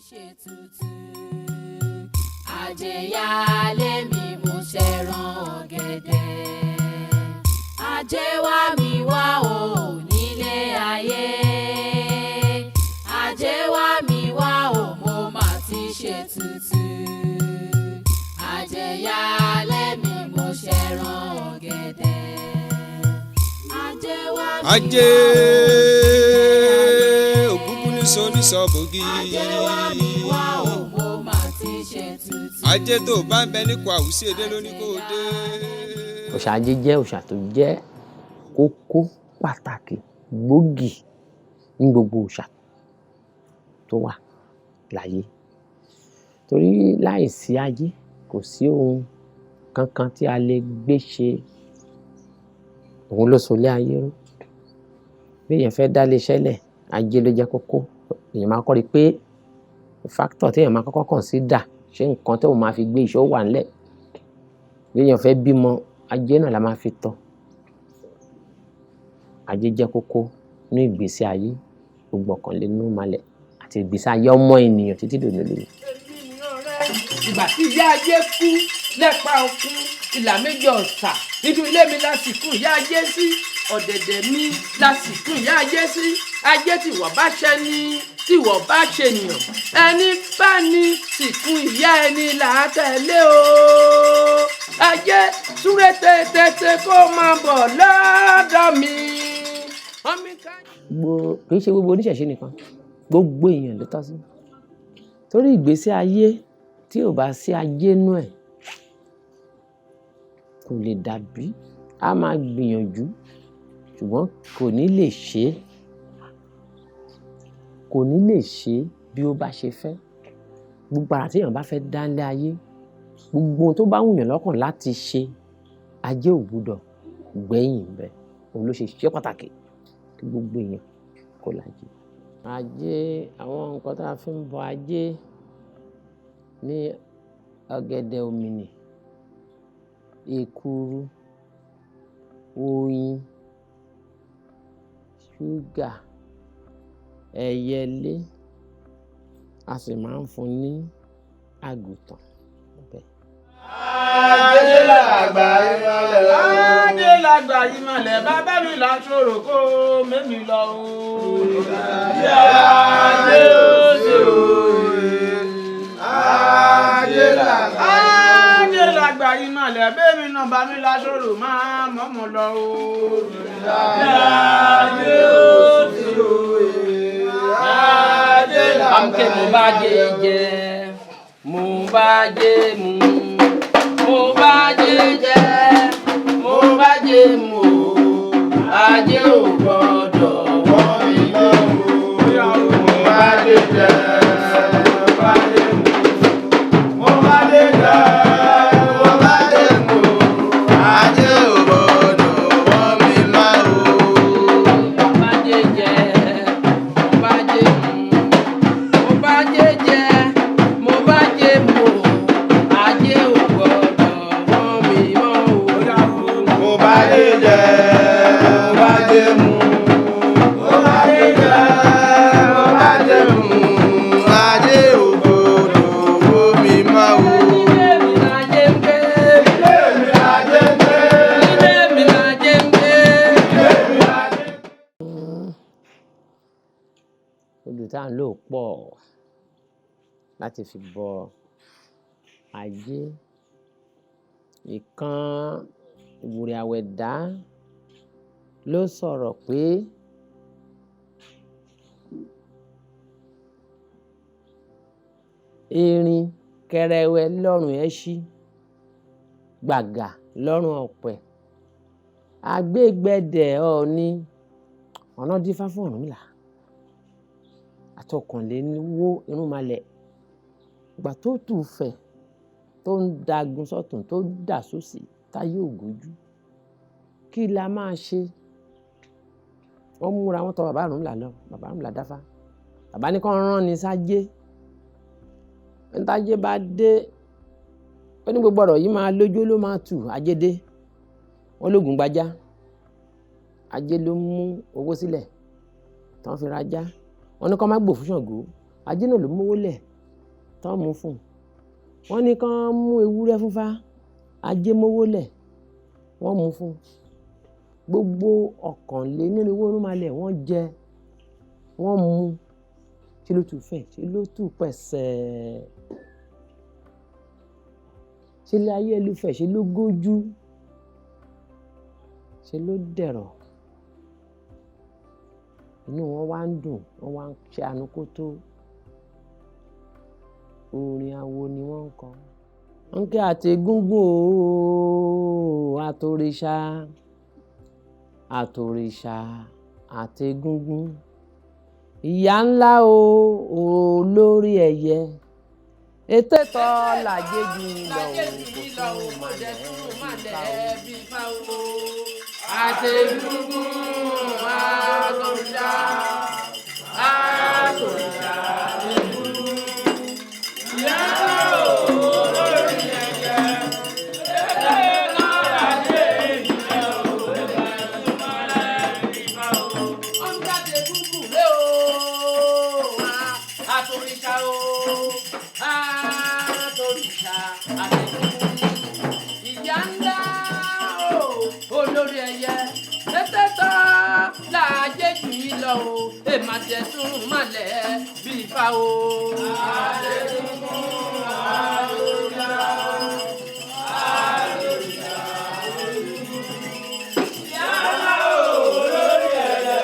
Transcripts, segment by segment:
ṣètùtù àjẹyálé mi mo ṣẹran ọ̀gẹ̀dẹ̀ ajé wá mi wá o nílé ayé ajé wá mi wá o mo mà ti ṣètùtù àjẹyálé mi mo ṣẹran ọ̀gẹ̀dẹ̀ ajé wá mi wá o ajé òkúkú ní so ní sọ́bògì ajé tó bá ń bẹ nípò àwùsí èdè lónìí kò dé. òòṣà ajé jẹ́ òòṣà tó jẹ́ kókó pàtàkì gbòógì ní gbogbo òòṣà tó wà láyé torí láìsí ajé kò sí ohun kankan tí a lè gbé ṣe. Òun ló solé ayé ró bí èèyàn fẹ́ dá iléeṣẹ́ lẹ̀ ajé ló jẹ́ kókó. Èèyàn máa kọ́ rí pé fáktọ̀ tí èèyàn máa kọ́kọ́ consider ṣé nǹkan tó máa fi gbé ìṣó wà ńlẹ̀. Bí èèyàn fẹ́ bímọ ajé náà la máa fi tọ́. Ajé jẹ́ kókó ní ìgbésí ayé gbogbo ọ̀kan lè nú malẹ̀ àti ìgbésí ayé ọmọ ènìyàn títí dòní lónìí. Ìgbà tí ìyá ajé kú lẹ́pa ọkùn ìlà méjì ọ̀sà nínú ilé mi lásìkò ìyá ajé sí ọ̀dẹ̀dẹ̀ mi lásìkò ìyá ajé sí ajé tí wọ́n bá ṣẹ́ ní tí wọ́n bá ṣe nìyàn ẹni bá ní sìnkú ìyá ẹni là á tẹ̀lé o ajé súré tètè kó máa bọ̀ lọ́dọ̀ mi. Kì í ṣe gbogbo oníṣẹ̀ṣe nìkan gbogbo èèyàn ló tọ́ sí torí ìgbésí ayé tí ò bá sí ajé nú ẹ̀ kò lè dàbí. A máa gbìyànjú ṣùgbọ́n kò ní lè ṣe bí ó bá ṣe fẹ́. Gbogbo àrà tí èèyàn bá fẹ́ dá lé ayé gbogbo ohun tó bá wùyàn lọ́kàn láti ṣe ajé ò gbúdọ̀ gbẹ̀yìn bẹ́ẹ̀. Òun ló ṣe ṣe pàtàkì kí gbogbo èèyàn kó lájé. Ajé àwọn nǹkan tá a fi ń bọ ajé ní ọ̀gẹ̀dẹ̀ òmìnì èkuru oyin ṣúgà ẹyẹlé a sì máa ń fún ní àgùntàn. Ajé làgbà ìmọ̀lẹ̀ ajé làgbà ìmọ̀lẹ̀ bàbá mi là ń ṣòro kó mẹ́mi lọ o. Ajé òṣèrò ajé làgbà ìmọ̀lẹ̀ bẹ́ẹ̀mi náà bá mi là ṣòro máa mọ̀mọ́ lọ o. Ajé òṣèrò ajé làgbà mo bá jẹ jẹ mo bá jẹ mu. Mo bá jẹ jẹ, mo bá jẹ mu, ajé ò gbọdọ̀ wọ́ mi lọ́wọ́. Mo bá jẹ jẹ, mo bá jẹ mu, mo bá jẹ jẹ, mo bá jẹ mu, ajé ò gbọdọ̀ wọ́ mi lọ́wọ́. Mo bá jẹ jẹ, mo bá jẹ mu, mo bá jẹ jẹ, mo bá jẹ mu, ajé ò gbọdọ̀. Mo bá lè jẹ, mo bá lè mu, mo bá lè jẹ, mo bá lè mu, ajé ò gbọdọ̀ wó mi mọ́ o. Ilé mi lajé ń gbé, ilé mi lajé ń gbé, ilé mi lajé ń gbé, ilé mi lajé ń gbé. Odù tá à ń lò pọ̀ láti fi bọ ajé. Ìkan ìwúre àwẹ̀dá ló sọ̀rọ̀ pé erin kẹrẹwẹ lọ́rùn ẹṣin gbàgà lọ́rùn ọ̀pẹ agbégbẹ̀dẹ̀ ọ̀ọ́ni ọ̀nà dífá fún Ọ̀rúnmìlà àtọkànléníwó irúnmalẹ̀ ìgbà tó tù fẹ̀ tó ń dagun sọ́tún tó dà sósì táyé ògójú kí la máa ṣe. Wọ́n múra wọn tọ bàbá Ọ̀rúnmìlà lọ bàbá Ọ̀rúnmìlà dáfá bàbá ní kàn rán ni sájé ntájé bá dé ó ní gbogbo ọ̀rọ̀ yìí máa lójú ló máa tù ajé dé wọ́n lóògùn gbajá ajé ló mú owó sílẹ̀ tí wọ́n fi rajá wọ́n ní kó má gbò fún Ṣàngó ajé náà ló mówó lẹ̀ tán mú fún wọ́n ní kán mú ewúrẹ́ fúnfá ajé mówólẹ̀ wọ́n mú fún gbogbo ọ̀kànlénírínwó orúnmalẹ̀ wọ́n jẹ wọ́n mu ṣe ló tún fẹ̀ ṣe ló tún pẹ̀sẹ̀ ṣe lé ayé ló fẹ̀ ṣe ló gójú ṣe ló dẹ̀rọ̀ inú wọn wá ń dùn wọn wá ń ṣe ànúkótó orin awo ni wọ́n ń kọ. wọ́n kí àtẹ̀gúngún o àtòrìṣà àtòrìṣà àtẹ̀gúngún ìyá ńlá o olórí ẹyẹ ètè tọ́ làjèjì lọ kò tún malẹ̀ bí fáwọn. àtẹ̀gúngún àtòrìṣà àtòrìṣà àtẹ̀gúngún ìyá ńlá o olórí ẹyẹ ètè tọ́ làjèjì lọ kò tún malẹ̀ bí fáwọn. ọ̀nà àtẹ̀gúngún lé o àtòrìṣà o àtòrìṣà àtẹ̀gúngún ìyá ńlá o olórí ẹyẹ ètè tọ́ làjèjì lọ o èèmà tẹ̀sùn malẹ̀ bí ifá o. àtẹ̀gúngún àtòrìṣà àtòrìṣà ìyá ńlá o olórí ẹyẹ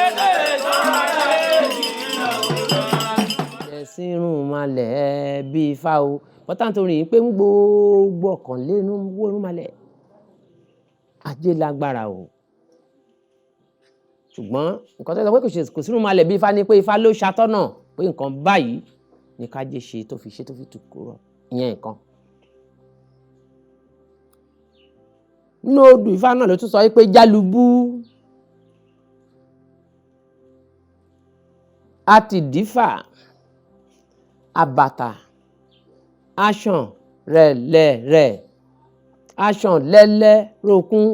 ètè tọ́ làjèjì lọ o. ẹ̀sìn irun malẹ̀ bí ifá o pọ́tà nítorí pé ń gbogbo ọ̀kànlénírínwó orúnmalẹ̀ ajé lágbára o ṣùgbọ́n nǹkan tó sọ pé kò sínú malẹ̀ bí ifá ni pé ifá ló ṣàtọ́nà pé nǹkan báyìí ni kájé ṣe tó fi tù kúrò ìyẹn nǹkan. nínú odù ifá náà ló tún sọ pé jálubú àtìdífà àbàtà aṣàn rẹ̀lẹ̀rẹ̀ aṣàn lẹ́lẹ́ rokún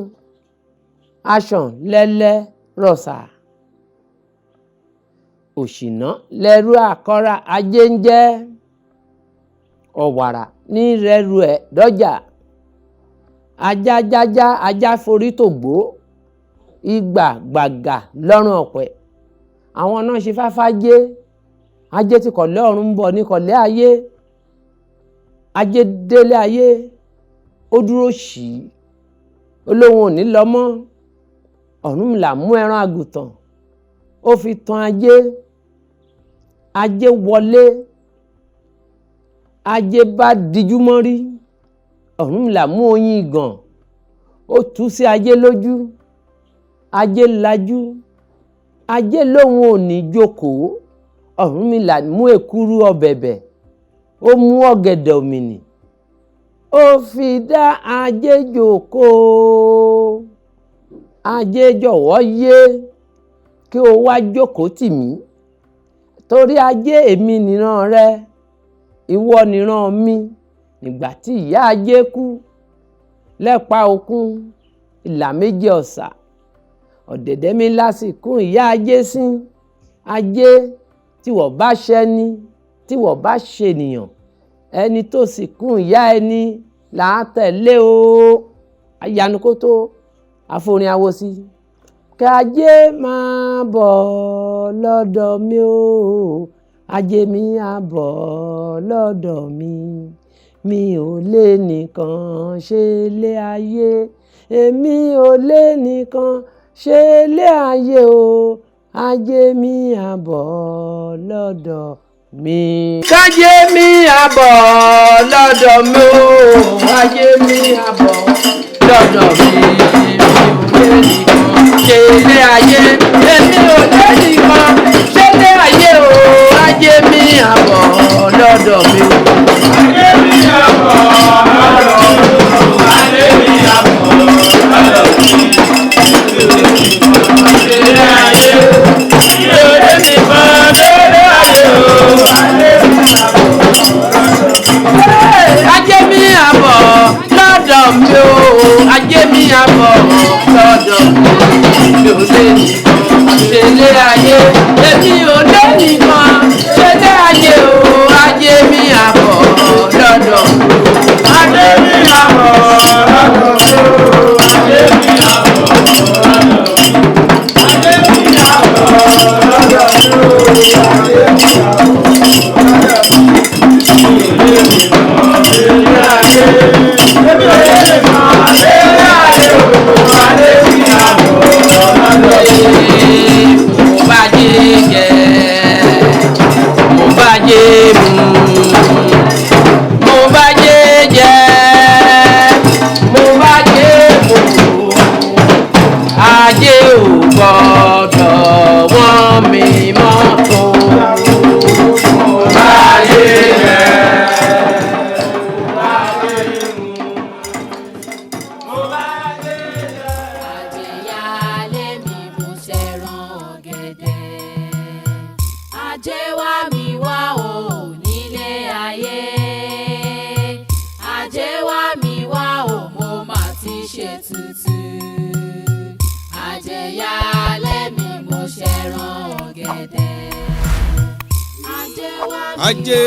aṣàn lẹ́lẹ́ rọ̀ṣà òṣìná lẹ́rú àkọ́rà ajé ń jẹ́ ọ̀wàrà ní rẹ́rù ẹ̀ dọ́jà ajá jájá ajá forí tògbó ìgbà gbàgà lọ́rùn ọ̀pẹ àwọn náà ṣe fáfá jé ajé ti kọ̀lẹ́ ọ̀run ń bọ̀ ní kọ̀lẹ́ ayé ajé délé ayé ó dúró sí i olóhùn ò ní lọ mọ́ Ọ̀rúnmìlà mú ẹran àgùntàn ó fi tan ajé ajé wọlé ajé bá dijú mọ́rí Ọ̀rúnmìlà mú oyin ìgàn ó tú sí ajé lójú ajé lajú ajé lóhùn ò ní jókòó Ọ̀rúnmìlà mú èkúrú ọ̀bẹ̀bẹ̀ ó mú ọ̀gẹ̀dẹ̀ òmìnì ó fi dá ajé jókòó ajé jọ̀wọ́ yé kí o wá jókòó tì mí torí ajé èmi nìran rẹ ìwọ nìran mi nígbà tí ìyá ajé kú lẹ́pa òkun ìlà méjì ọ̀sà ọ̀dẹ̀dẹ̀ mi lásìkò ìyá ajé sí ajé tí wọ́n bá ṣẹ́ni tí wọ́n bá ṣènìyàn ẹni tó sì kún ìyá ẹni là á tẹ̀lé o ayanukótó àforin awo sí kí ajé máa bọ̀ lọ́dọ̀ mi o ajé mi á bọ̀ lọ́dọ̀ mi ò lè nìkan ṣe lé ayé èmi ò lè nìkan ṣe lé ayé o ajé mi á bọ̀ lọ́dọ̀ mi. kájé mi á bọ̀ lọ́dọ̀ mi o ajé mi á bọ̀ lọ́dọ̀ mi èmi ò lè nìkan ṣe lé ayé èmi ò lè nìkan ṣe lé ayé o ajé mi á bọ̀ lọ́dọ̀ mi o. ajé mi á bọ̀ lọ́dọ̀ mi o ajé mi á bọ̀ lọ́dọ̀ mi ṣe lé ayé èmi ò lè nìkan ṣe lé ayé o ajé mi á bọ̀ lọ́dọ̀ mi o ajé mi á bọ̀ lọ́dọ̀ mi ò lè nìkan ṣe lé ayé èmi ò lè nìkan ṣe lé ayé o ajé mi ajé ò gbọ́dọ̀ wọ́n mi mọ́tò. Ayé rẹ̀. Àjẹyálé mi mo ṣẹran ọ̀gẹ̀dẹ̀. Ajé wá mi wá o nílé ayé. Ajé wá mi wá o mo mà ti ṣe tutù. Àjẹyálé mi mo ṣẹran ọ̀gẹ̀dẹ̀. Ajé wá mi wá o. Ajé.